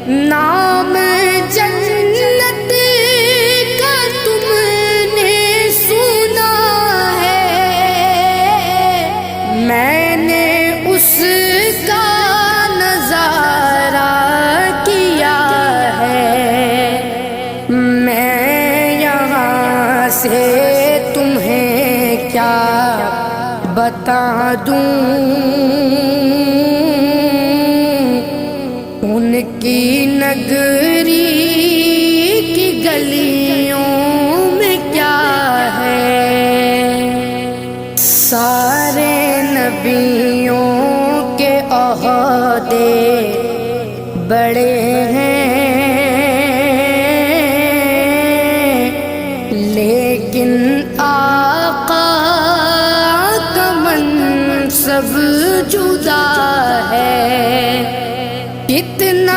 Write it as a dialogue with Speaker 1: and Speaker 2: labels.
Speaker 1: نام جنت کا تم نے سنا ہے، میں نے اس کا نظارہ کیا ہے، میں یہاں سے تمہیں کیا بتا دوں، ان کی نگری کی گلیوں میں کیا ہے، سارے نبیوں کے عہدے بڑے ہیں، لیکن آقا کا منصب جدا ہے۔